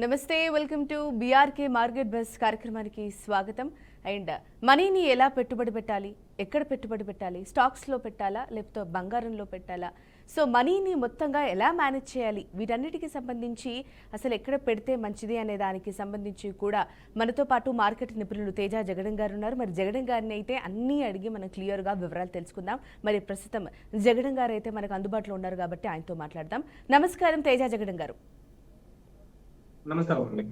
నమస్తే, welcome to BRK market bus కార్యక్రమానికి స్వాగతం. అండ్ మనీని ఎలా పెట్టుబడి పెట్టాలి, ఎక్కడ పెట్టుబడి పెట్టాలి, స్టాక్స్లో పెట్టాలా లేకపోతే బంగారంలో పెట్టాలా, సో మనీని మొత్తంగా ఎలా మేనేజ్ చేయాలి, వీటన్నిటికీ సంబంధించి అసలు ఎక్కడ పెడితే మంచిది అనే దానికి సంబంధించి కూడా మనతో పాటు మార్కెట్ నిపుణులు తేజ జగడం గారు ఉన్నారు. మరి జగడం గారిని అయితే అన్నీ అడిగి మనం క్లియర్గా వివరాలు తెలుసుకుందాం. మరి ప్రస్తుతం జగడం గారు అయితే మనకు అందుబాటులో ఉన్నారు కాబట్టి ఆయనతో మాట్లాడదాం. నమస్కారం తేజ జగడం గారు. నమస్కారం అండి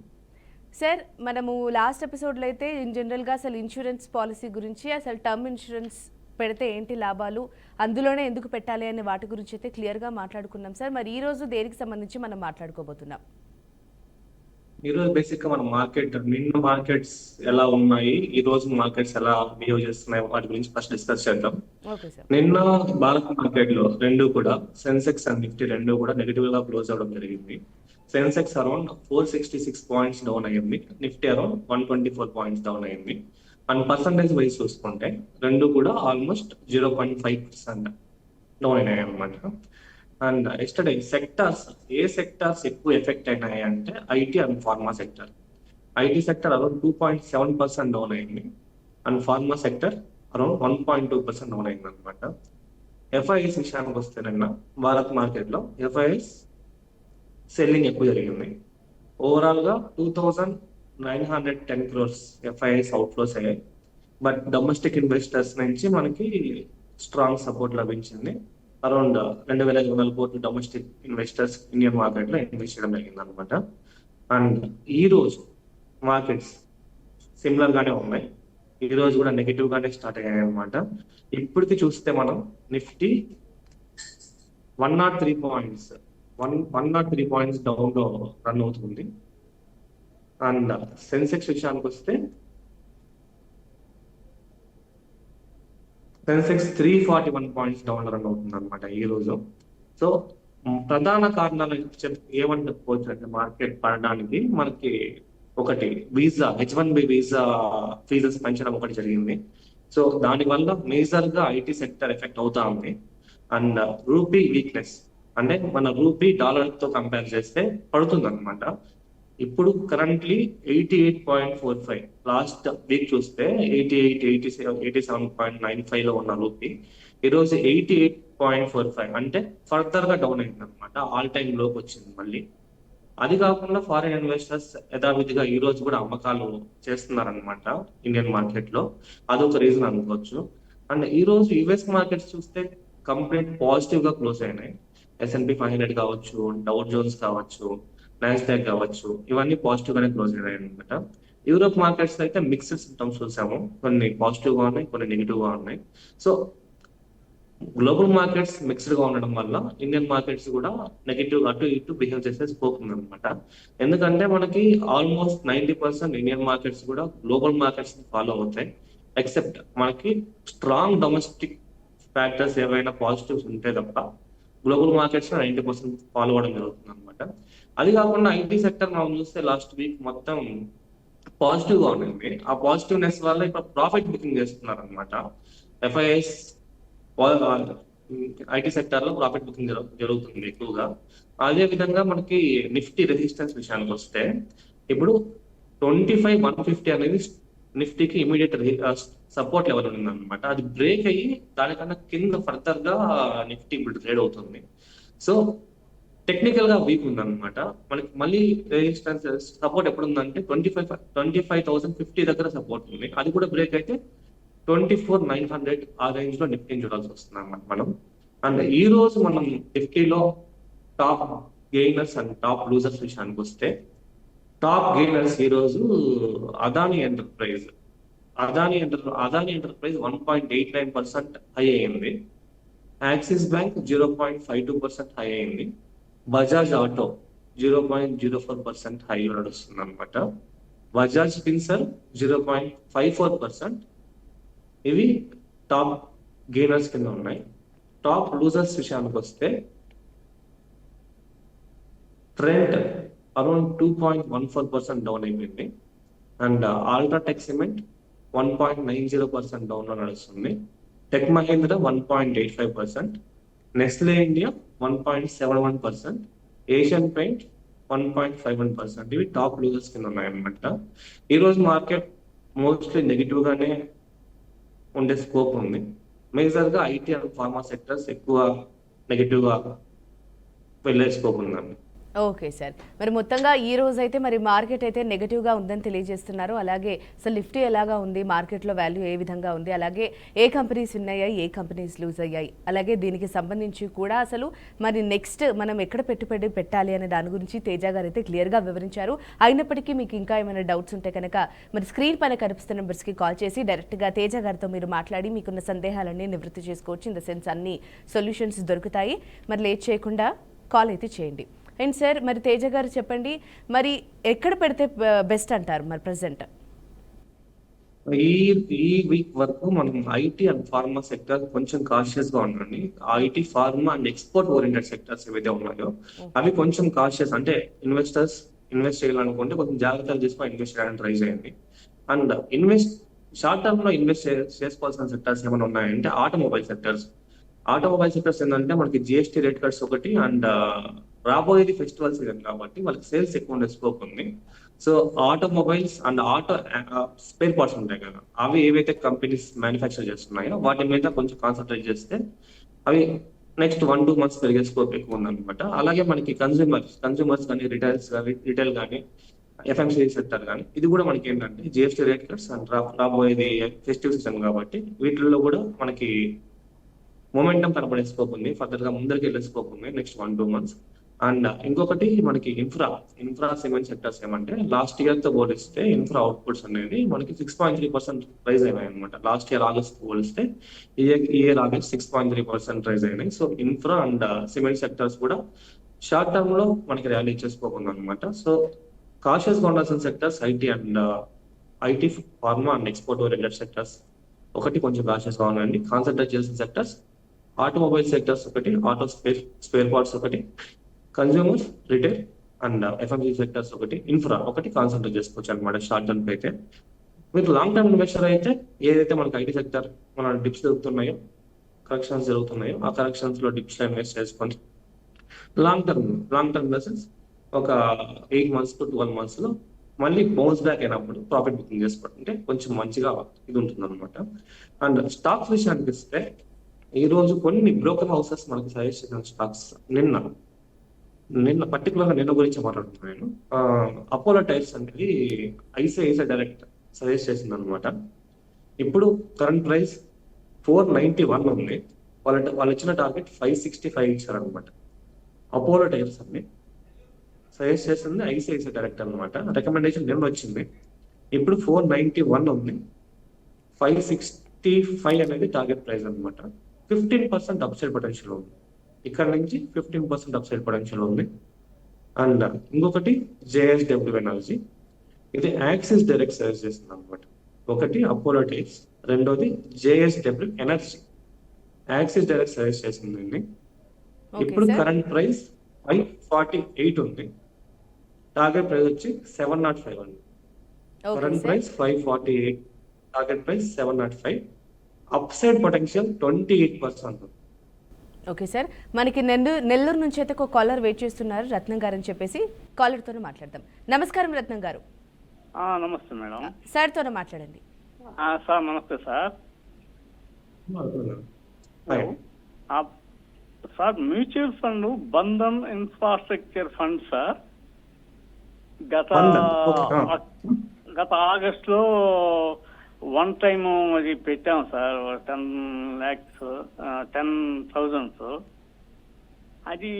సార్, మనము లాస్ట్ ఎపిసోడ్లో అయితే జనరల్గా అసలు ఇన్సూరెన్స్ పాలసీ గురించి, అసలు టర్మ్ ఇన్సూరెన్స్ పెడితే ఏంటి లాభాలు, అందులోనే ఎందుకు పెట్టాలి అనే వాటి గురించి అయితే క్లియర్గా మాట్లాడుకున్నాం సార్. మరి ఈ రోజు దేనికి సంబంధించి మనం మాట్లాడుకోబోతున్నాం? ఈరోజు బేసిక్ గా మన నిన్న మార్కెట్స్ ఎలా ఉన్నాయి, ఈ రోజు మార్కెట్స్ ఎలా బిహేవ్ చేస్తున్నాయి వాటి గురించి ఫస్ట్ డిస్కస్ చేద్దాం. Okay sir. నిన్న భారత్ మార్కెట్ లో రెండు కూడా సెన్సెక్స్ అండ్ నిఫ్టీ రెండు కూడా నెగిటివ్ గా క్లోజ్ అవడం జరిగింది. సెన్సెక్స్ అరౌండ్ 466 పాయింట్స్ డౌన్ అయ్యింది, నిఫ్టీ అరౌండ్ 124 పాయింట్స్ డౌన్ అయ్యింది. అండ్ పర్సంటేజ్ వైజ్ చూసుకుంటే రెండు కూడా ఆల్మోస్ట్ 0.5% డౌన్ అయినాయి అనమాట. అండ్ ఎస్టర్డే ఏ సెక్టార్స్ ఎక్కువ ఎఫెక్ట్ అయినాయి అంటే IT and pharma sector. IT sector around 2.7% down అయింది and pharma sector around 1.2% down అయింది అనమాట. ఎఫ్ఐఎస్ విషయానికి వస్తే నిన్న భారత్ మార్కెట్ లో ఎఫ్ఐఎస్ సెల్లింగ్ ఎక్కువ జరిగింది. ఓవరాల్ గా 2910 క్రోర్స్ ఎఫ్ఐఎస్ అవుట్ఫ్లోస్ అయ్యాయి. బట్ డొమెస్టిక్ ఇన్వెస్టర్స్ నుంచి మనకి స్ట్రాంగ్ సపోర్ట్ లభించింది. అరౌండ్ 2500 కోట్లు డొమెస్టిక్ ఇన్వెస్టర్స్ ఇండియన్ మార్కెట్ లో ఇన్వెస్ట్ చేయడం జరిగింది అనమాట. అండ్ ఈ రోజు మార్కెట్స్ సిమిలర్ గానే ఉన్నాయి. ఈ రోజు కూడా నెగిటివ్ గానే స్టార్ట్ అయ్యాయి అనమాట. ఇప్పటికి చూస్తే మనం నిఫ్టీ 103 పాయింట్స్ డౌన్ లో రన్ అవుతుంది. అండ్ సెన్సెక్స్ విషయానికి వస్తే సెన్సెక్స్ 341 పాయింట్స్ డౌన్ రన్ అవుతుంది అనమాట ఈ రోజు. సో ప్రధాన కారణాలు ఏమని చెప్పుకోవచ్చు అంటే మార్కెట్ పడడానికి మనకి ఒకటి H1B వీసా ఫీజెస్ పెంచడం ఒకటి జరిగింది. సో దానివల్ల మేజర్ గా ఐటీ సెక్టర్ ఎఫెక్ట్ అవుతా ఉంది. అండ్ రూపీ వీక్నెస్ అంటే మన రూపీ డాలర్ తో కంపేర్ చేస్తే పడుతుంది అనమాట. ఇప్పుడు కరెంట్లీ 88.45, లాస్ట్ వీక్ చూస్తే 87.95 లో ఉన్న రూపీ ఈరోజు 88.45 అంటే ఫర్దర్ గా డౌన్ అయింది అనమాట. ఆల్ టైమ్ లోకి వచ్చింది మళ్ళీ. అది కాకుండా ఫారిన్ ఇన్వెస్టర్స్ యథావిధిగా ఈ రోజు కూడా అమ్మకాలు చేస్తున్నారనమాట ఇండియన్ మార్కెట్ లో. అదొక రీజన్ అనుకోవచ్చు. అండ్ ఈ రోజు యుఎస్ మార్కెట్స్ చూస్తే కంప్లీట్ పాజిటివ్ గా క్లోజ్ అయినాయి. S&P 500 కావచ్చు, డౌ జోన్స్ కావచ్చు, నాస్డాక్ కావచ్చు, ఇవన్నీ పాజిటివ్ గానే క్లోజ్ అయ్యాయి అనమాట. యూరోప్ మార్కెట్స్ అయితే మిక్స్డ్ సిమ్టమ్స్ చూసాము, కొన్ని పాజిటివ్ గా ఉన్నాయి, కొన్ని నెగిటివ్ గా ఉన్నాయి. సో గ్లోబల్ మార్కెట్స్ మిక్స్డ్ గా ఉండడం వల్ల ఇండియన్ మార్కెట్స్ కూడా నెగిటివ్ అటు ఇటు బిహేవ్ చేసే స్కోప్ ఉంది అనమాట. ఎందుకంటే మనకి ఆల్మోస్ట్ 90% ఇండియన్ మార్కెట్స్ కూడా గ్లోబల్ మార్కెట్స్ ఫాలో అవుతాయి. ఎక్సెప్ట్ మనకి స్ట్రాంగ్ డొమెస్టిక్ ఫ్యాక్టర్స్ ఏవైనా పాజిటివ్స్ ఉంటే తప్ప గ్లోబల్ మార్కెట్స్ 90% ఫాలో అవడం జరుగుతుంది అనమాట. అది కాకుండా ఐటీ సెక్టర్ మనం చూస్తే లాస్ట్ వీక్ మొత్తం పాజిటివ్ గా ఉంది. ఆ పాజిటివ్నెస్ వల్ల ఇప్పుడు ప్రాఫిట్ బుకింగ్ చేస్తున్నారు అనమాట. ఎఫ్ఐఎస్ ఐటీ సెక్టర్ లో ప్రాఫిట్ బుకింగ్ జరుగుతుంది ఎక్కువగా. అదే విధంగా మనకి నిఫ్టీ రెసిస్టెన్స్ విషయానికి వస్తే ఇప్పుడు 25,150 అనేది నిఫ్టీకి ఇమీడియట్ సపోర్ట్ లెవెల్ ఉంది అనమాట. అది బ్రేక్ అయ్యి దానికన్నా కింద ఫర్దర్ గా నిఫ్టీ ఇప్పుడు ట్రేడ్ అవుతుంది. సో టెక్నికల్ గా వీక్ ఉంది అనమాట. మనకి మళ్ళీ రెసిస్టెన్స్ సపోర్ట్ ఎప్పుడు ఉందంటే 25,050 దగ్గర సపోర్ట్ ఉంది. అది కూడా బ్రేక్ అయితే 24,900 ఆ రేంజ్ లో నిఫ్టీని చూడాల్సి వస్తుంది అనమాట మనం. అండ్ ఈ రోజు మనం నిఫ్టీలో top gainers and top losers విషయానికి వస్తే టాప్ గెయినర్స్ ఈ రోజు అదానీ ఎంటర్ప్రైజ్ 1.89% హై అయింది. యాక్సిస్ బ్యాంక్ 0.52% హై అయింది. బజాజ్ ఆటో 0.04% హై నడుస్తుంది అనమాట. బజాజ్ ఫిన్సర్ 0.54%. ఇవి టాప్ గెయినర్స్ కింద ఉన్నాయి. టాప్ లూజర్స్ విషయానికి వస్తే ట్రెంట్ అరౌండ్ 2.14% డౌన్ అయిపోయింది. అండ్ అల్ట్రాటెక్ సిమెంట్ 1.90% డౌన్ లో నడుస్తుంది. Tech Mahindra 1.85%, Nestle India 1.71%, Asian paint 1.51%. ఇవి టాప్ లూజర్స్ కింద ఉన్నాయన్నమాట. ఈ రోజు మార్కెట్ మోస్ట్లీ నెగిటివ్ గానే ఉండే స్కోప్ ఉంది. మేజర్ గా ఐటీ అండ్ ఫార్మా సెక్టర్స్ ఎక్కువ నెగిటివ్ గా వెళ్ళే స్కోప్ ఉందండి. Okay sir. మరి మొత్తంగా ఈ రోజు అయితే మరి మార్కెట్ అయితే నెగటివ్గా ఉందని తెలియజేస్తున్నారు. అలాగే అసలు నిఫ్టీ ఎలాగా ఉంది, మార్కెట్లో వాల్యూ ఏ విధంగా ఉంది, అలాగే ఏ కంపెనీస్ ఉన్నాయాయి, ఏ కంపెనీస్ లూజ్ అయ్యాయి, అలాగే దీనికి సంబంధించి కూడా అసలు మరి నెక్స్ట్ మనం ఎక్కడ పెట్టుబడి పెట్టాలి అనే దాని గురించి తేజ గారు అయితే క్లియర్గా వివరించారు. అయినప్పటికీ మీకు ఇంకా ఏమైనా డౌట్స్ ఉంటే కనుక మరి స్క్రీన్ పైన కనిపిస్తున్న నెంబర్స్కి కాల్ చేసి డైరెక్ట్గా తేజ గారితో మీరు మాట్లాడి మీకున్న సందేహాలన్నీ నివృత్తి చేసుకోవచ్చు. ఇన్ ద సెన్స్ అన్ని సొల్యూషన్స్ దొరుకుతాయి. మరి లేట్ చేయకుండా కాల్ అయితే చేయండి. అండ్ సార్, మరి తేజ గారు చెప్పండి, మరి ఎక్కడ పెడితే బెస్ట్ అంటారు మరి ప్రెసెంట్? ఈ వీక్ వరకు మనం ఐటీ అండ్ ఫార్మా సెక్టర్ కొంచెం కాషియస్ గా ఉండండి. IT, pharma and export oriented sectors ఏవైతే ఉన్నాయో అవి కొంచెం కాషియస్, అంటే ఇన్వెస్ట్ చేయాలనుకుంటే కొంచెం జాగ్రత్తలు తీసుకొని ఇన్వెస్ట్ చేయడానికి ట్రై చేయండి. అండ్ షార్ట్ టర్మ్ లో ఇన్వెస్ట్ చేసుకోవాల్సిన సెక్టర్స్ ఏమైనా ఉన్నాయంటే ఆటోమొబైల్ సెక్టర్స్ ఏంటంటే మనకి జిఎస్టీ రేట్ కట్స్ ఒకటి, అండ్ రాబోయేది ఫెస్టివల్ సీజన్ కాబట్టి వాళ్ళకి సేల్స్ ఎక్కువ ఉండే స్కోప్ ఉంది. So automobiles and auto spare parts ఉంటాయి కదా, అవి ఏవైతే కంపెనీస్ మ్యానుఫ్యాక్చర్ చేస్తున్నాయో వాటి మీద కొంచెం కాన్సన్ట్రేట్ చేస్తే అవి నెక్స్ట్ 1-2 months పెరిగే స్కోప్ ఎక్కువ ఉందన్నమాట. అలాగే మనకి కన్స్యూమర్స్ కానీ రిటైల్ కానీ ఎఫ్ఎంసీజీ సెక్టర్ కానీ ఇది కూడా మనకి ఏంటంటే జిఎస్టీ రేట్ కట్స్ అండ్ రాబోయేది ఫెస్టివ్ సీజన్ కాబట్టి వీటిల్లో కూడా మనకి మొమెంటం కనబడే స్కోప్ ఉంది. ఫర్దర్ గా ముందరికి వెళ్ళే స్కోప్ ఉంది నెక్స్ట్ 1-2 months. అండ్ ఇంకొకటి మనకి ఇన్ఫ్రా సిమెంట్ సెక్టర్స్ ఏమంటే లాస్ట్ ఇయర్ తో పోలిస్తే ఇన్ఫ్రా అవుట్పుట్స్ అనేది మనకి 6.3% రైజ్ అయినాయి అనమాట. లాస్ట్ ఇయర్ ఆగస్ట్ పోలిస్తే ఈ ఇయర్ ఆగస్ట్ 6.3% రైజ్ అయినాయి. So infra and cement sectors కూడా షార్ట్ టర్మ్ లో మనకి ర్యాలీ చేసుకోకుండా అనమాట. సో కాషియస్ గా ఉండాల్సిన sectors IT, pharma and export oriented sectors ఒకటి కొంచెం కాషియస్ గా ఉండండి. కాన్సన్ట్రేట్ చేసిన సెక్టర్స్ ఆటోమొబైల్ సెక్టర్స్ ఒకటి, ఆటో స్పేర్ పార్ట్స్ ఒకటి, consumer retail and FMC sectors ఒకటి, ఇన్ఫ్రా ఒకటి కాన్సన్ట్రేట్ చేసుకోవచ్చు అనమాట షార్ట్ టర్మ్ అయితే. మీరు లాంగ్ టర్మ్ ఇన్వెస్టర్ అయితే ఏదైతే మనకి ఐటీ సెక్టర్ మన డిప్స్ కరెక్షన్స్ జరుగుతున్నాయో ఆ కరెక్షన్స్ లో డిప్స్ లో ఇన్వెస్ట్ చేసుకొని లాంగ్ టర్మ్ లెసన్స్ ఒక 8 months to 12 months లో మళ్ళీ బౌన్స్ బ్యాక్ అయినప్పుడు ప్రాఫిట్ బుకింగ్ చేసుకుంటే కొంచెం మంచిగా ఇది ఉంటుంది అనమాట. అండ్ స్టాక్స్ విషయానికి వస్తే ఈ రోజు కొన్ని బ్రోకర్ హౌసెస్ మనకి సజెస్ట్ చేసిన స్టాక్స్ నిన్న పర్టికులర్ గా నిన్న గురించి మాట్లాడుతున్నాను. అపోలో టైర్స్ అనేది ఐసిఐసిఐ డైరెక్ట్ సజెస్ట్ చేసింది అనమాట. ఇప్పుడు కరెంట్ ప్రైస్ 491 ఉంది. వాళ్ళు ఇచ్చిన టార్గెట్ 565 ఇచ్చారనమాట. అపోలో టైర్స్ అన్ని సజెస్ట్ చేసింది ఐసిఐసిఐ డైరెక్ట్ అనమాట. రికమెండేషన్ నిన్న వచ్చింది. ఇప్పుడు 491 ఉంది. 565 అనేది టార్గెట్ ప్రైస్ అనమాట. 15% అప్సైడ్ పొటెన్షియల్ ఉంది. ఇక్కడ నుంచి 15% అప్సైడ్ పొటెన్షియల్ ఉంది. అండ్ ఇంకొకటి జేఎస్డబ్ల్యూ ఎనర్జీ, ఇది యాక్సిస్ డైరెక్ట్ సజెస్ట్ చేస్తుంది అనమాట. ఒకటి అపోలో టైర్స్, రెండోది JSW energy. Axis direct suggest చేసిందండి. ఇప్పుడు కరెంట్ ప్రైస్ 548 ఉంది. టార్గెట్ ప్రైస్ వచ్చి 705 ఉంది. Current price 548, target price 705. Upside potential 28%. Okay sir, మనకి నెల్లూరు నుంచి అయితే ఒక కాలర్ వెయిట్ చేస్తున్నారు, రత్నం గారు అని చెప్పేసి. కాలర్తోనే మాట్లాడదాం. నమస్కారం రత్నం గారు. నమస్తే మేడం. సార్తోనే మాట్లాడండి. సార్ నమస్తే sir. Sir mutual fund Bandhan infrastructure fund sir గత ఆగస్టులో వన్ టైమ్ అది పెట్టాం సార్. 10 lakhs 10,000 అది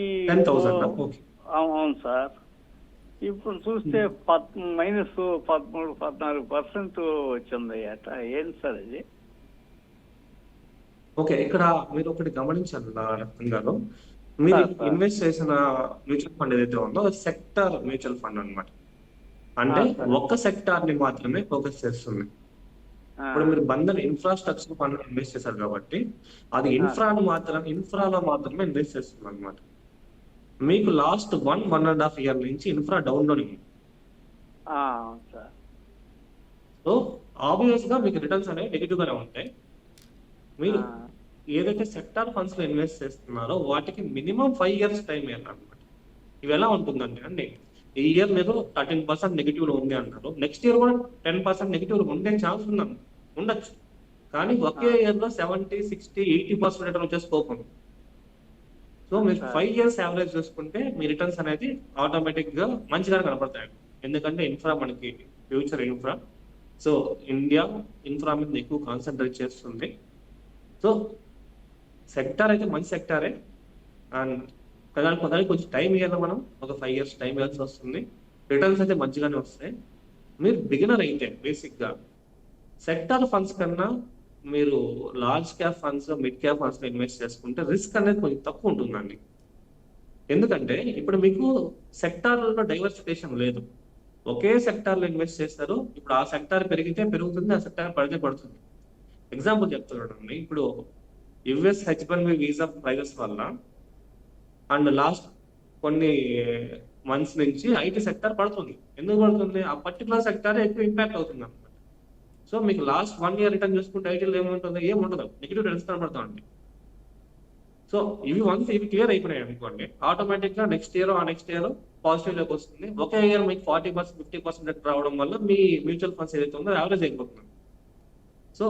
అవును సార్. ఇప్పుడు చూస్తే -13-14% వచ్చింది అట. ఏంటి సార్ అది? ఓకే, ఇక్కడ మీరు ఒకటి గమనించాలి రత్నం గారు, మీరు ఇన్వెస్ట్ చేసిన మ్యూచువల్ ఫండ్ ఏదైతే ఉందో సెక్టర్ మ్యూచువల్ ఫండ్ అన్నమాట. అంటే ఒక్క సెక్టార్ ని మాత్రమే ఫోకస్ చేస్తుంది. ఇప్పుడు మీరు బంధన్ ఇన్ఫ్రాస్ట్రక్చర్ ఫండ్ ఇన్వెస్ట్ చేశారు కాబట్టి అది ఇన్ఫ్రాలో మాత్రమే ఇన్వెస్ట్ చేస్తుంది అనమాట. మీకు లాస్ట్ 1.5 year నుంచి ఇన్ఫ్రా డౌన్ లోనే ఉంది. సో ఆబ్వియస్ గా మీకు రిటర్న్స్ అనేవి నెగిటివ్ గానే ఉంటాయి. మీరు ఏదైతే సెక్టార్ ఫండ్స్ లో ఇన్వెస్ట్ చేస్తున్నారో వాటికి మినిమం 5 years టైం ఇవ్వాలన్నమాట. ఇవి ఎలా ఉంటుందంటే అండి, ఈ ఇయర్ మీరు 13% నెగిటివ్ లో ఉంది అంటారు, నెక్స్ట్ ఇయర్ కూడా 10% నెగిటివ్ లో ఉండే ఛాన్స్ ఉండొచ్చు. కానీ ఒకే ఇయర్ లో 70, 60, 80% రిటర్న్ వచ్చే స్కోప్ ఉంది. సో మీరు 5 years యావరేజ్ చూసుకుంటే మీ రిటర్న్స్ అనేది ఆటోమేటిక్ గా మంచిగా కనపడతాయి. ఎందుకంటే ఇన్ఫ్రా మనకి future infra, so India infra మీద ఎక్కువ కాన్సన్ట్రేట్ చేస్తుంది. సో సెక్టార్ అయితే మంచి సెక్టారే, అండ్ ప్రధానికి కొంచెం టైం ఇవ్వాలి, మనం ఒక 5 years టైం ఇవ్వాల్సి వస్తుంది. రిటర్న్స్ అయితే మంచిగానే వస్తాయి. మీరు బిగినర్ అయితే బేసిక్ గా సెక్టార్ ఫండ్స్ కన్నా మీరు large cap funds, mid cap funds లో ఇన్వెస్ట్ చేసుకుంటే రిస్క్ అనేది కొంచెం తక్కువ ఉంటుందండి. ఎందుకంటే ఇప్పుడు మీకు సెక్టార్లో డైవర్సిఫికేషన్ లేదు, ఒకే సెక్టార్ లో ఇన్వెస్ట్ చేస్తారు. ఇప్పుడు ఆ సెక్టార్ పెరిగితే పెరుగుతుంది, ఆ సెక్టార్ పడితే పడుతుంది. ఎగ్జాంపుల్ చెప్తున్నానండి, ఇప్పుడు యుఎస్ H1B వీసా ప్రైజెస్ వల్ల అండ్ లాస్ట్ కొన్ని మంత్స్ నుంచి ఐటీ సెక్టార్ పడుతుంది. ఎందుకు పడుతుంది? ఆ పర్టికులర్ సెక్టార్ ఎక్కువ ఇంపాక్ట్ అవుతుంది అనమాట. సో మీకు లాస్ట్ 1 year రిటర్న్ చూసుకుంటే ఐటీలో ఏముంటుంది, ఏముండదు, నెగిటివ్ రిటర్న్స్ కనబడతా ఉంటాయి. సో ఇవి క్లియర్ అయిపోయినాయి అనుకోండి, ఆటోమేటిక్ గా నెక్స్ట్ ఇయర్ పాజిటివ్ లోకి వస్తుంది. ఒకే ఇయర్ మీకు 40%, 50% రావడం వల్ల మీ మ్యూచువల్ ఫండ్స్ ఏదైతే ఉందో యావరేజ్ అయిపోతుంది. సో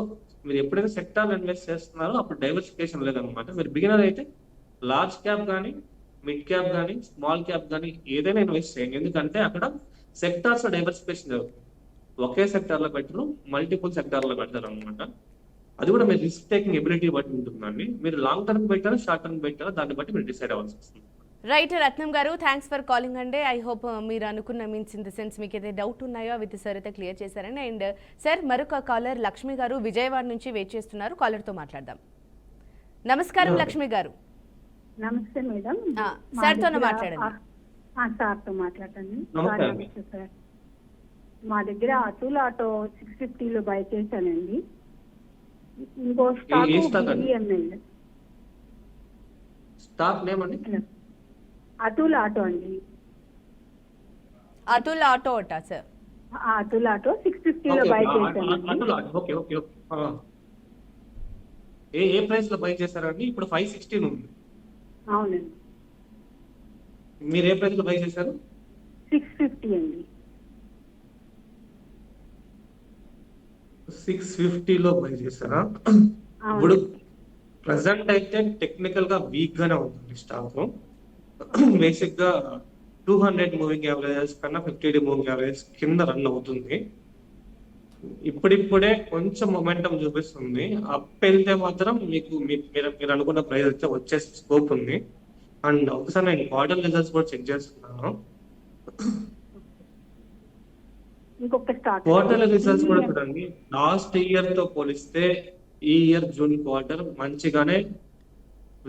మీరు ఎప్పుడైతే సెక్టార్ ఇన్వెస్ట్ చేస్తున్నారో అప్పుడు డైవర్సిఫికేషన్ లేదనమాట. మీరు బిగినర్ అయితే లార్జ్ క్యాప్ కానీ, మిడ్ క్యాప్ కానీ, స్మాల్ క్యాప్ కానీ ఏదైనా ఇన్వెస్ట్ చేయండి. ఎందుకంటే అక్కడ సెక్టార్స్ డైవర్సిఫికేషన్ జరుగుతుంది. ఒకే సెక్టార్ లో పెట్టరు, మల్టిపుల్ సెక్టార్ లో పెడతారు అనమాట. అది కూడా మీరు రిస్క్ టేకింగ్ ఎబిలిటీ బట్టి ఉంటుందండి. మీరు లాంగ్ టర్మ్ పెట్టారా, షార్ట్ టర్మ్ పెట్టారా, దాన్ని బట్టి మీరు డిసైడ్ అవ్వాల్సి వస్తుంది. రైట్ రత్నం గారు, థ్యాంక్స్ ఫర్ కాలింగ్ అండి. ఐ హోప్ మీరు అనుకున్న మీన్స్ ఇన్ ద సెన్స్ మీకు ఏదైతే డౌట్ ఉన్నాయో అవి సార్ అయితే క్లియర్ చేశారండి. అండ్ సార్ మరొక కాలర్ లక్ష్మి గారు విజయవాడ నుంచి వెయిట్ చేస్తున్నారు, కాలర్తో మాట్లాడదాం. నమస్కారం లక్ష్మి గారు. నమస్తే మేడం. సార్తో మాట్లాడండి. సార్తో మాట్లాడండి. నమస్తే సార్, మా దగ్గర అతుల్ ఆటో 650లో బై చేశానండి. ఇంకో స్టాక్ స్టాక్ నేమ్ అండి? అతుల్ ఆటో అండి. అతుల్ ఆటో అటా సార్? అతుల్ ఆటో 650లో బై చేశాను. Okay okay okay. ఏ ప్రైస్ లో బై చేశారండి? ఇప్పుడు 516 ఉంది. అవునండి. మీరు ఏ ప్రైస్ లో బై చేశారు? 650 అండి. 650 లో బై చేశారా? ఇప్పుడు ప్రెసెంట్ అయితే టెక్నికల్ గా వీక్ గానే ఉంటుంది స్టాక్. బేసిక్ గా 200 మూవింగ్ యావరేజెస్ కన్నా 50 మూవింగ్ యావరేజ్ కింద రన్ అవుతుంది. ఇప్పుడిప్పుడే కొంచెం మొమెంటం చూపిస్తుంది. అప్ వెళ్తే మాత్రం మీకు మీరు అనుకున్న ప్రైస్ అయితే వచ్చే స్కోప్ ఉంది. అండ్ ఒకసారి నేను క్వార్టర్ రిజల్ట్స్ కూడా చెక్ చేస్తున్నాను. క్వార్టర్ రిజల్ట్స్ కూడా చూడండి, లాస్ట్ ఇయర్ తో పోలిస్తే ఈ ఇయర్ జూన్ క్వార్టర్ మంచిగానే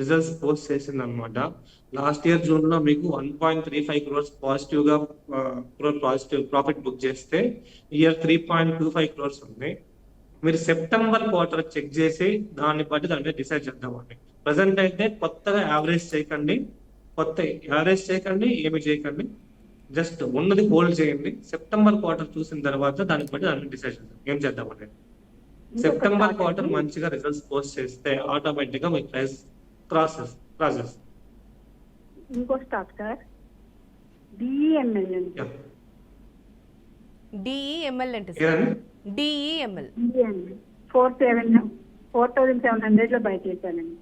రిజల్ట్స్ పోస్ట్ చేసింది అనమాట. లాస్ట్ ఇయర్ జూన్ లో మీకు 1.35 crores పాజిటివ్ గా పాజిటివ్ ప్రాఫిట్ బుక్ చేస్తే ఇయర్ 3.25 crores ఉంది. మీరు సెప్టెంబర్ క్వార్టర్ చెక్ చేసి దాన్ని బట్టి దాన్ని డిసైడ్ చేద్దామండి. ప్రెసెంట్ అయితే కొత్తగా యావరేజ్ చేయకండి, ఏమి చేయకండి, జస్ట్ ఉన్నది హోల్డ్ చేయండి. సెప్టెంబర్ క్వార్టర్ చూసిన తర్వాత దాన్ని బట్టి దాన్ని డిసైడ్ చేద్దాం ఏం చేద్దామండి. సెప్టెంబర్ క్వార్టర్ మంచిగా రిజల్ట్స్ పోస్ట్ చేస్తే ఆటోమేటిక్ గా మీ ప్రైస్ క్రాసెస్. ఇంకో స్టాక్ సార్, డిఈఎంఎల్ అండి. డిఈఎంఎల్ అంటే సార్? డిఈఎంఎల్ 4700 లో బై చేశానండి.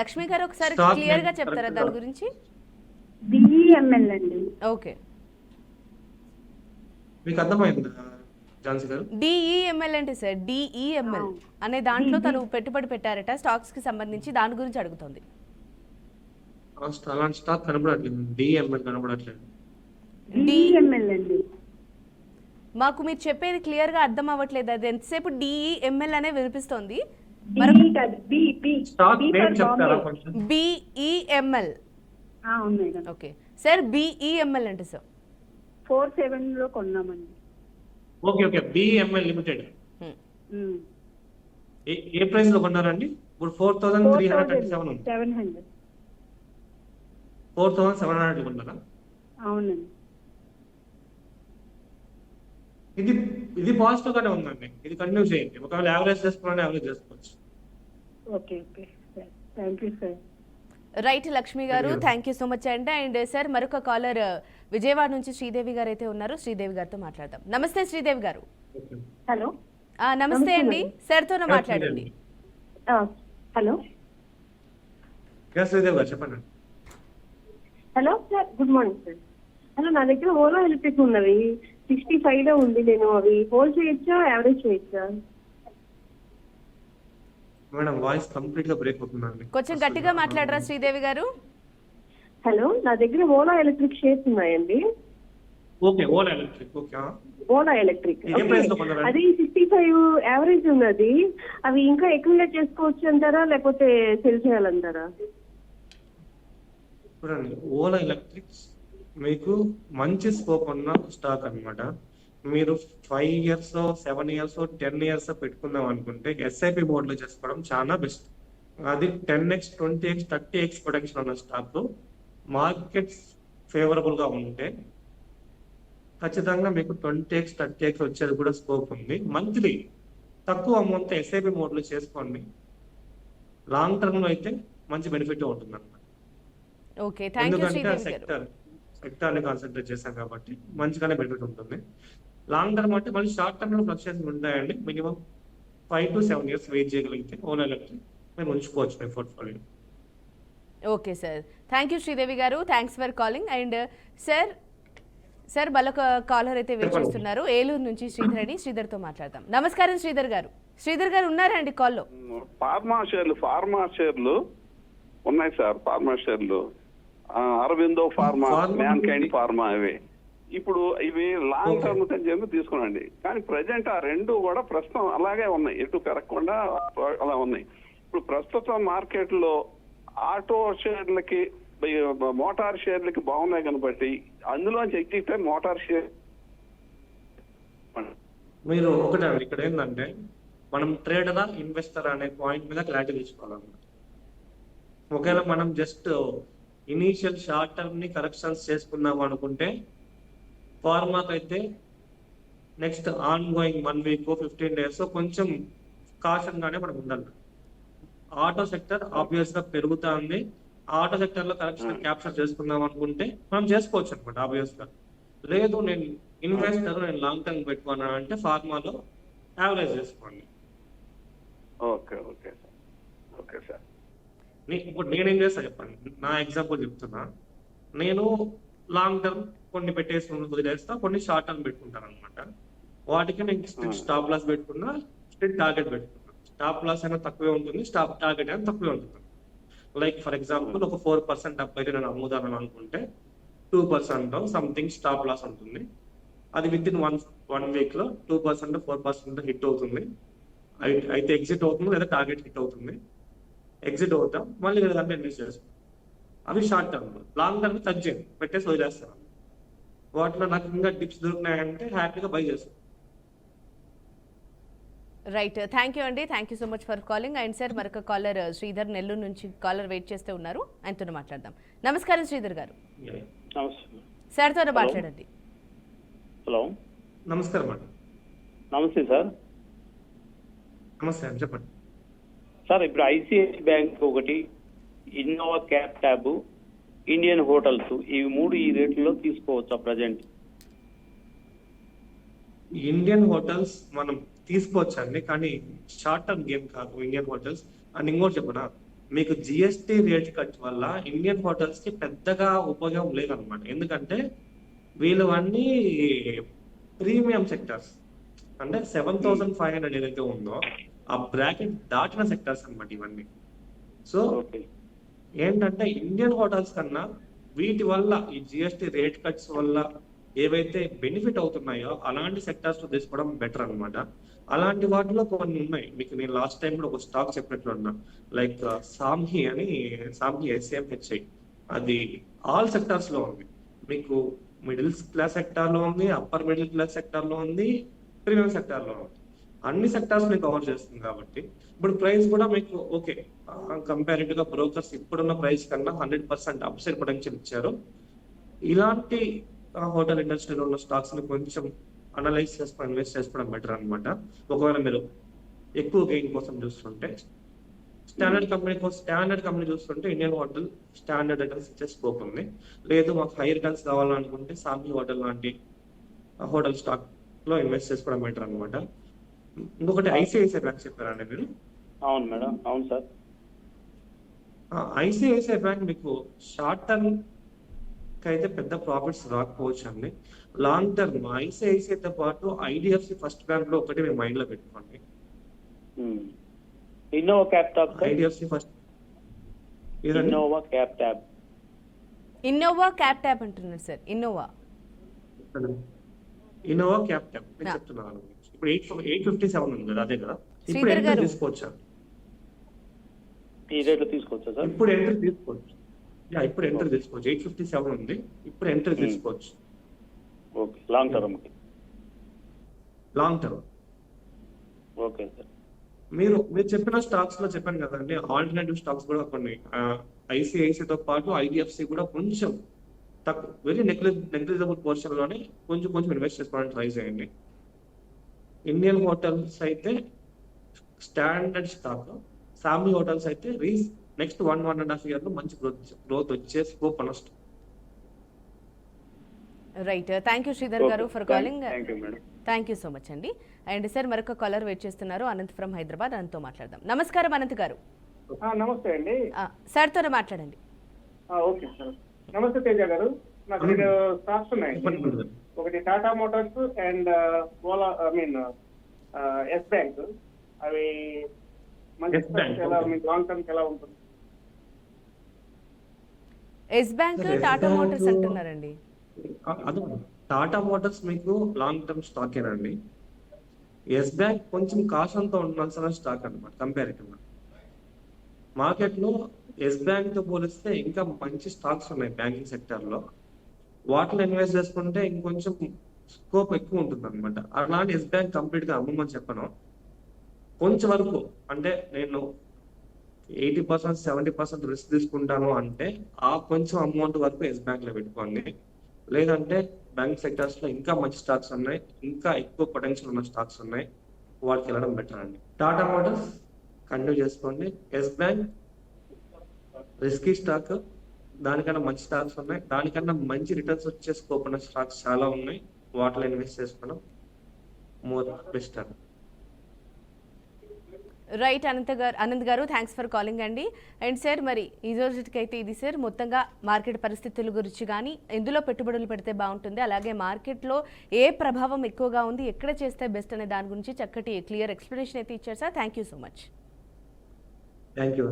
లక్ష్మి గారు ఒకసారి క్లియర్ గా చెప్తారా దాని గురించి? డిఈఎంఎల్ అండి. ఓకే, మీకు అర్థమైందా ఝాన్సీ గారు? డిఈఎంఎల్ అంటే సార్ డిఈఎంఎల్ అనే దాంట్లో తను పెట్టుబడి పెట్టారట స్టాక్స్ కి సంబంధించి, దాని గురించి అడుగుతుంది. అలాంటి స్టాక్ కనబడట్లేదు, డిఎంఎల్ కనబడట్లేదు. డిఈఎంఎల్ అండి. మాకు మీరు చెప్పేది క్లియర్ గా అర్థం అవ్వట్లేదు, అది ఎంతసేపు డిఈఎంఎల్ అనే వినిపిస్తోంది. బిఈఎంఎల్. ఓకే సార్, బిఈఎంఎల్ అంటే సార్ 47 లో కొన్నామండి. ఓకే బిఎంఎల్ లిమిటెడ్ ఏ ప్రైస్ లో కొన్నారండి? ఇప్పుడు 4337 ఉంది. 4700 కొన్నారా? అవునండి. ఇది పాజిటివ్ గానే ఉందండి, ఇది కంటిన్యూ చేయండి. ఒకవేళ యావరేజ్ చేసుకోవాలని యావరేజ్ చేసుకోవచ్చు. Okay thank you sir. Right Lakshmi గారు, థ్యాంక్ యూ సో మచ్ అండి. అండ్ సార్ మరొక కాలర్ విజయవాడ నుంచి శ్రీదేవి గారు అయితే ఉన్నారు. శ్రీదేవి గారితో మాట్లాడదాం. నమస్తే శ్రీదేవి గారు. హలో. నమస్తే అండి, సార్తోనే మాట్లాడండి. హలో. శ్రీదేవి గారు చెప్పండి. Hello sir, good morning sir. Hello, నా దగ్గర ఓలా ఎలక్ట్రిక్ ఉన్నవి 65 లో ఉంది. నేను అవి హోల్డ్ చేయొచ్చా, యావరేజ్ చేయొచ్చా? మేడం వాయిస్ కంప్లీట్ గా బ్రేక్ అవుతుందండి. కొంచెం గట్టిగా మాట్లాడరా శ్రీదేవి గారు. హలో, నా దగ్గర ఓలా ఎలక్ట్రిక్ షేర్స్ ఉన్నాయండి. Okay, Ola Electric. Okay, Ola Electric ఏ ప్రైస్ లో కొన్నారండి? అది 65 యావరేజ్ ఉన్నది. అవి ఇంకా ఎక్కువగా చేసుకోవచ్చు అంటారా, లేకపోతే సెల్ చేయాలంటారా? చూడండి, ఓలా ఎలక్ట్రిక్స్ మీకు మంచి స్కోప్ ఉన్న స్టాక్ అన్నమాట. మీరు 5 years 7 years 10 years పెట్టుకుందాం అనుకుంటే ఎస్ఐపి మోడ్ లో చేసుకోవడం చాలా బెస్ట్. అది 10x 20x 30x ప్రొడక్షన్ ఉన్న స్టాక్ మార్కెట్స్ ఫేవరబుల్ గా ఉంటే ఖచ్చితంగా మీకు 20x 30x వచ్చేది కూడా స్కోప్ ఉంది. మంత్లీ తక్కువ అమౌంట్ ఎస్ఐపి మోడ్ లో చేసుకోండి. లాంగ్ టర్మ్ లో అయితే మంచి బెనిఫిట్ ఉంటుంది అన్నమాట. ఓకే, థ్యాంక్ యూ ఎందుకంటే శ్రీదేవి గారు. సెక్టర్ ని కాన్సన్ట్రేట్ చేశాం కాబట్టి మంచిగానే బెనిఫిట్ ఉంటుంది. లాంగ్ టర్మ్ అంటే మళ్ళీ షార్ట్ టర్మ్ లో ఫ్లక్చుయేషన్ ఉంటాయండి. మినిమం 5 to 7 years వెయిట్ చేయగలిగితే ఓలా ఎలక్ట్రిక్ మేము ఉంచుకోవచ్చు మీ portfolio. Okay sir, thank you Sridevi garu, thanks for calling. And sir మరొక కాలర్ అయితే వెయిట్ చేస్తున్నారు. ఏలూరు నుంచి శ్రీధర్ అని, శ్రీధర్తో మాట్లాడదాం. నమస్కారం శ్రీధర్ గారు. శ్రీధర్ గారు ఉన్నారా అండి కాల్లో? ఫార్మా షేర్లు ఉన్నాయి సార్. ఫార్మా షేర్లు Aurobindo pharma, man kind pharma, ఇవి ఇప్పుడు ఇవి లాంగ్ టర్మ్ చెంది తీసుకున్నాండి. కానీ ప్రజెంట్ ఆ రెండు కూడా ప్రస్తుతం అలాగే ఉన్నాయి, ఎటు పెరగకుండా అలా ఉన్నాయి. ఇప్పుడు ప్రస్తుతం మార్కెట్ లో ఆటో షేర్లకి మోటార్ షేర్లకి బాగున్నాయి కనబట్టి అందులోంచి ఎగ్జిట్ మోటార్ షేర్. మీరు ఒకటే ఇక్కడ ఏంటంటే మనం ట్రేడరా ఇన్వెస్టర్ అనే పాయింట్ మీద క్లారిటీ తీసుకోవాలన్నమాట. ఒకవేళ మనం జస్ట్ ఇనీషియల్ షార్ట్ టర్మ్ ని కరెక్షన్స్ చేసుకుందాం అనుకుంటే ఫార్మాకి అయితే next on going 1 week 15 days కొంచెం కాషన్ గానే మనం ఉండాలి. ఆటో సెక్టర్ ఆబ్వియస్ గా పెరుగుతా ఉంది. ఆటో సెక్టర్ లో కరెక్షన్ క్యాప్చర్ చేసుకుందాం అనుకుంటే మనం చేసుకోవచ్చు అనమాట ఆబ్వియస్ గా. లేదు నేను ఇన్వెస్టర్, నేను లాంగ్ టర్మ్ పెట్టుకున్నా అంటే ఫార్మాలో యావరేజ్ చేసుకోండి. Okay okay sir, okay sir. ఇప్పుడు నేనేం చేస్తా చెప్పండి, నా ఎగ్జాంపుల్ చెప్తున్నా. నేను లాంగ్ టర్మ్ కొన్ని పెట్టేసి వదిలేస్తా, కొన్ని షార్ట్ టర్మ్ పెట్టుకుంటాను అనమాట. వాటికి నేను స్ట్రిక్ట్ స్టాప్ లాస్ పెట్టుకున్నా, స్ట్రిక్ట్ టార్గెట్ పెట్టుకున్నా. స్టాప్ లాస్ అయినా తక్కువే ఉంటుంది, స్టాప్ టార్గెట్ అయినా తక్కువే ఉంటుంది. లైక్ ఫర్ ఎగ్జాంపుల్ ఒక 4% అప్ అయితే నేను అమ్ముదాను అనుకుంటే 2% సంథింగ్ స్టాప్ లాస్ ఉంటుంది. అది విత్ ఇన్ వన్ వీక్ లో 2% 4% హిట్ అవుతుంది. అయితే ఎగ్జిట్ అవుతుంది, లేదా టార్గెట్ హిట్ అవుతుంది. ఎగ్జిట్ అవుతాం, మళ్ళీ వేరే దాంట్లో ఇన్వెస్ట్ చేస్తాం. అవి షార్ట్ టర్మ్. లాంగ్ టర్మ్ తగ్గింది పెట్టేసి వదిలేస్తాను. వాటిలో నాకు ఇంకా టిప్స్ దొరికినాయంటే హ్యాపీగా బై చేస్తాను. రైట్, థ్యాంక్ యూ అండి, thank you so much for calling. And sir మరొక కాలర్ శ్రీధర్ నెల్లూరు నుంచి కాలర్ వెయిట్ చేస్తూ ఉన్నారు, ఆయనతో మాట్లాడదాం. నమస్కారం శ్రీధర్ గారు. సార్తో మాట్లాడండి. హలో, నమస్కారం అండి. నమస్తే సార్. నమస్తే అండి, చెప్పండి సార్. ఇప్పుడు ఐసిఐసి బ్యాంక్ ఒకటి, Innova cap tab, Indian hotels, ఇవి మూడు ఈ రేట్లలో తీసుకోవచ్చా ప్రజెంట్? ఇండియన్ హోటల్స్ మనం తీసుకోవచ్చండి, కానీ షార్ట్ టర్మ్ గేమ్ కాదు ఇండియన్ హోటల్స్. అండ్ ఇంకోటి చెప్పనా, మీకు జిఎస్టీ రేట్ కట్ వల్ల ఇండియన్ హోటల్స్ కి పెద్దగా ఉపయోగం లేదనమాట. ఎందుకంటే వీళ్ళు అన్ని ప్రీమియం సెక్టర్స్, అంటే 7,500 ఏదైతే ఉందో ఆ బ్రాకెట్ దాటిన సెక్టర్స్ అనమాట ఇవన్నీ. సో ఏంటంటే ఇండియన్ హోటల్స్ కన్నా వీటి వల్ల ఈ జిఎస్టీ రేట్ కట్స్ వల్ల ఏవైతే బెనిఫిట్ అవుతున్నాయో అలాంటి సెక్టర్స్ లో తీసుకోవడం బెటర్ అనమాట. అలాంటి వాటిలో కొన్ని ఉన్నాయి. మీకు నేను లాస్ట్ టైం కూడా ఒక స్టాక్ చెప్పినట్లు ఉన్నా, లైక్ సామ్హి SAMHI. అది ఆల్ సెక్టార్స్ లో ఉంది. మీకు మిడిల్ క్లాస్ సెక్టార్ లో ఉంది, అప్పర్ మిడిల్ క్లాస్ సెక్టార్ లో ఉంది, ప్రీమియం సెక్టార్ లో ఉంది. అన్ని సెక్టార్స్ మీకు కవర్ చేస్తుంది కాబట్టి ఇప్పుడు ప్రైస్ కూడా మీకు ఓకే, కంపారిటివ్ గా బ్రోకర్స్ ఇప్పుడున్న ప్రైస్ కన్నా 100% అప్సైడ్ పొటెన్షియల్ ఇచ్చారు. ఇలాంటి హోటల్ ఇండస్ట్రీలో ఉన్న స్టాక్స్ ని కొంచెం అనలైజ్ చేసుకొని ఇన్వెస్ట్ చేసుకోవడం బెటర్ అనమాట. ఒకవేళ మీరు ఎక్కువ గెయిన్ కోసం చూస్తుంటే స్టాండర్డ్ కంపెనీ చూస్తుంటే ఇండియన్ హోటల్ స్టాండర్డ్ రిటర్న్స్ ఇచ్చే స్కోప్ ఉంది. లేదు మాకు హై రిటర్న్స్ కావాలనుకుంటే సామి హోటల్ లాంటి హోటల్ స్టాక్ లో ఇన్వెస్ట్ చేసుకోవడం బెటర్ అనమాట. ఇంకొకటి ఐసిఐసిఐ బ్యాంక్ చెప్పారండి మీరు. అవును మేడం, అవును సార్. ఐసిఐసిఐ బ్యాంక్ మీకు షార్ట్ టర్మ్ అయితే పెద్ద ప్రాఫిట్స్ రాకపోవచ్చు అండి. లాంగ్ టర్మ్ ఐసిఐసిఐతో పాటు ఐడిఎఫ్సి ఫస్ట్ బ్యాంక్ లో ఒకటి మీరు మైండ్ లో పెట్టుకోండి. Innova cap top, IDFC first Innova cap tab. Innova cap tap అంటున్నారు సార్. ఇన్నోవా క్యాప్ ట్యాప్ నేను చెప్తున్నాను. ఇప్పుడు 857 ఉంది కదా, అదే కదా. ఇప్పుడు శ్రీధర్ ఎంట్రీ గారు. తీసుకోవచ్చా? ఈ రేట్లో తీసుకోవచ్చా సార్? ఇప్పుడు ఎంట్రీ తీసుకోవచ్చు. ఇప్పుడు ఎంట్రీ తీసుకోవచ్చు. 857 ఉంది, ఇప్పుడు ఎంట్రీ తీసుకోవచ్చు. Okay, long term. Long term okay sir. మీరు చెప్పిన స్టాక్స్ లో చెప్పాను కదండి, ఆల్టర్నేటివ్ స్టాక్స్ కూడా కొన్ని ఐసిఐసితో పాటు ఐడిఎఫ్సి కూడా కొంచెం తక్కువ, వెరీ నెగ్లిజిబుల్ పోర్షన్ లోనే కొంచెం ఇన్వెస్ట్ చేసుకోవడానికి ట్రై చేయండి. ఇండియన్ హోటల్స్ అయితే స్టాండర్డ్ స్టాక్, సామి హోటల్స్ అయితే నెక్స్ట్ 1.5 year లో మంచి గ్రోత్ వచ్చే స్కోప్ అనొచ్చు. రైట్, థ్యాంక్ యూ శ్రీధర్ గారు for calling. Thank you madam. Thank you so much అండి. అండ్ సార్ మరొక కాలర్ వెయిట్ చేస్తున్నారు, అనంత్ ఫ్రమ్ హైదరాబాద్. అనంత్తో మాట్లాడదాం. నమస్కారం అనంత్ గారు. నమస్తే అండి. సార్తో మాట్లాడండి. Okay sir. నమస్తే తేజ గారు. నాకు 2 స్టాక్స్ ఉన్నాయి. ఒకటి Tata Motors and Ola, Yes Bank. అవి మంచి stocks ఎలా, మీకు లాంగ్ టర్మ్ ఎలా ఉంటుంది? ఎస్ బ్యాంక్, టాటా మోటార్స్ అంటున్నారండి. అదే టాటా మోటార్స్ మీకు లాంగ్ టర్మ్ స్టాక్ ఏనండి. ఎస్ బ్యాంక్ కొంచెం కాషన్తో ఉండాల్సిన స్టాక్ అనమాట. కంపారిటివ్ మార్కెట్ లో ఎస్ బ్యాంక్ తో పోలిస్తే ఇంకా మంచి స్టాక్స్ ఉన్నాయి బ్యాంకింగ్ సెక్టర్ లో. వాటిలో ఇన్వెస్ట్ చేసుకుంటే ఇంకొంచెం స్కోప్ ఎక్కువ ఉంటుంది అనమాట. అలాంటి ఎస్ బ్యాంక్ కంప్లీట్ గా అమ్మమని చెప్పను. కొంచెం వరకు అంటే నేను 80% 70% రిస్క్ తీసుకుంటాను అంటే ఆ కొంచెం అమౌంట్ వరకు ఎస్ బ్యాంక్ లో పెట్టుకోండి. లేదంటే బ్యాంక్ సెక్టర్స్ లో ఇంకా మంచి స్టాక్స్ ఉన్నాయి, ఇంకా ఎక్కువ పొటెన్షియల్ ఉన్న స్టాక్స్ ఉన్నాయి, వాటికి వెళ్ళడం బెటర్ అండి. టాటా మోటార్స్ కంటిన్యూ చేసుకోండి. ఎస్ బ్యాంక్ రిస్కీ స్టాక్, దానికన్నా మంచి స్టాక్స్ ఉన్నాయి, దానికన్నా మంచి రిటర్న్స్ వచ్చే స్కోప్ ఉన్న స్టాక్స్ చాలా ఉన్నాయి, వాటిలో ఇన్వెస్ట్ చేసుకోవడం మోర్ బెస్ట్ అండి. రైట్ అనంత్ గారు, థ్యాంక్స్ ఫర్ కాలింగ్ అండి. అండ్ సార్ మరి ఈ రోజుకైతే ఇది సార్ మొత్తంగా మార్కెట్ పరిస్థితుల గురించి కానీ ఎందులో పెట్టుబడులు పెడితే బాగుంటుంది, అలాగే మార్కెట్లో ఏ ప్రభావం ఎక్కువగా ఉంది, ఎక్కడ చేస్తే బెస్ట్ అనే దాని గురించి చక్కటి క్లియర్ ఎక్స్ప్లెనేషన్ అయితే ఇచ్చారు sir. Thank you so much. Thank you.